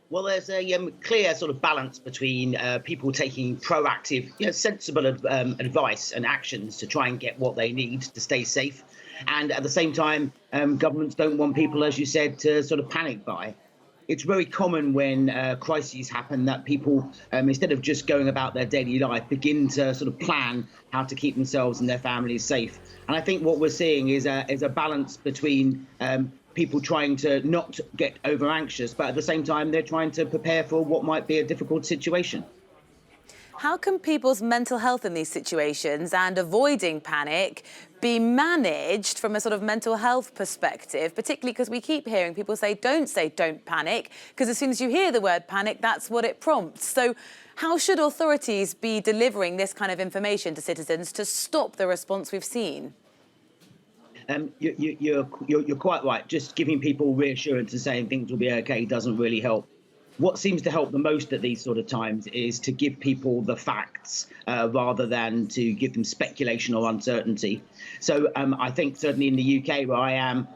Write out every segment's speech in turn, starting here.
Well, there's a clear sort of balance between people taking proactive, sensible advice and actions to try and get what they need to stay safe. And at the same time, governments don't want people, as you said, to sort of panic buy. It's very common when crises happen that people, instead of just going about their daily life, begin to sort of plan how to keep themselves and their families safe. And I think what we're seeing is a balance between people trying to not get over anxious, but at the same time, they're trying to prepare for what might be a difficult situation. How can people's mental health in these situations and avoiding panic be managed from a sort of mental health perspective, particularly because we keep hearing people say don't panic, because as soon as you hear the word panic, that's what it prompts. So how should authorities be delivering this kind of information to citizens to stop the response we've seen? You're quite right. Just giving people reassurance and saying things will be okay doesn't really help. What seems to help the most at these sort of times is to give people the facts rather than to give them speculation or uncertainty. So I think certainly in the UK, where I am,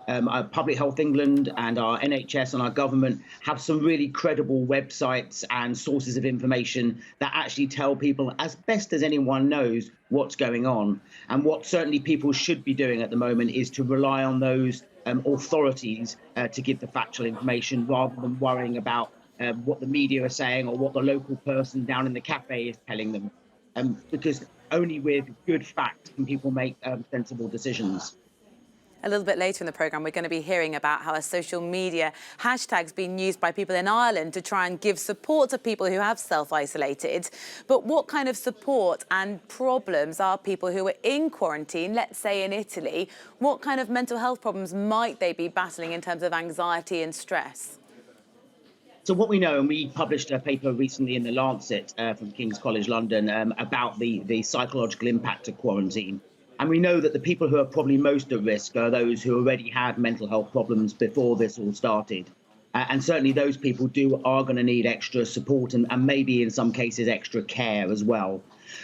Public Health England and our NHS and our government have some really credible websites and sources of information that actually tell people, as best as anyone knows, what's going on. And what certainly people should be doing at the moment is to rely on those authorities to give the factual information rather than worrying about what the media are saying or what the local person down in the cafe is telling them, because only with good facts can people make sensible decisions. A little bit later in the programme, we're going to be hearing about how a social media hashtag's been used by people in Ireland to try and give support to people who have self-isolated. But what kind of support and problems are people who are in quarantine, let's say in Italy, what kind of mental health problems might they be battling in terms of anxiety and stress? So what we know, and we published a paper recently in The Lancet from King's College London about the psychological impact of quarantine. And we know that the people who are probably most at risk are those who already had mental health problems before this all started. And certainly those people are going to need extra support and maybe in some cases extra care as well.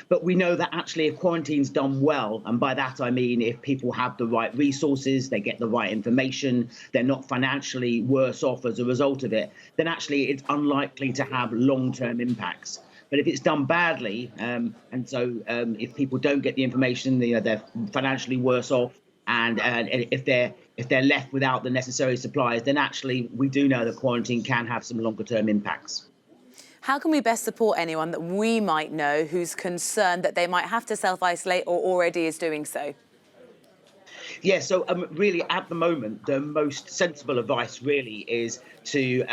But we know that actually if quarantine's done well, and by that I mean if people have the right resources, they get the right information, they're not financially worse off as a result of it, then actually it's unlikely to have long-term impacts. But if it's done badly, if people don't get the information, they're financially worse off, and if they're left without the necessary supplies, then actually we do know that quarantine can have some longer-term impacts. How can we best support anyone that we might know who's concerned that they might have to self-isolate or already is doing so? Yeah, so really at the moment, the most sensible advice really is to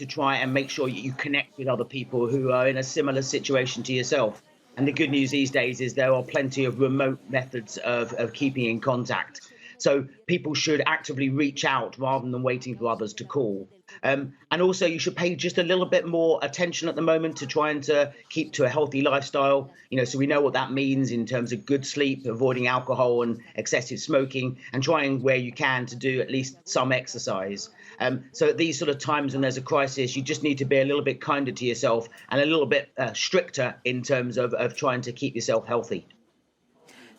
try and make sure you connect with other people who are in a similar situation to yourself. And the good news these days is there are plenty of remote methods of keeping in contact. So people should actively reach out rather than waiting for others to call. And also you should pay just a little bit more attention at the moment to trying to keep to a healthy lifestyle. So we know what that means in terms of good sleep, avoiding alcohol and excessive smoking, and trying where you can to do at least some exercise. So at these sort of times when there's a crisis, you just need to be a little bit kinder to yourself and a little bit stricter in terms of trying to keep yourself healthy.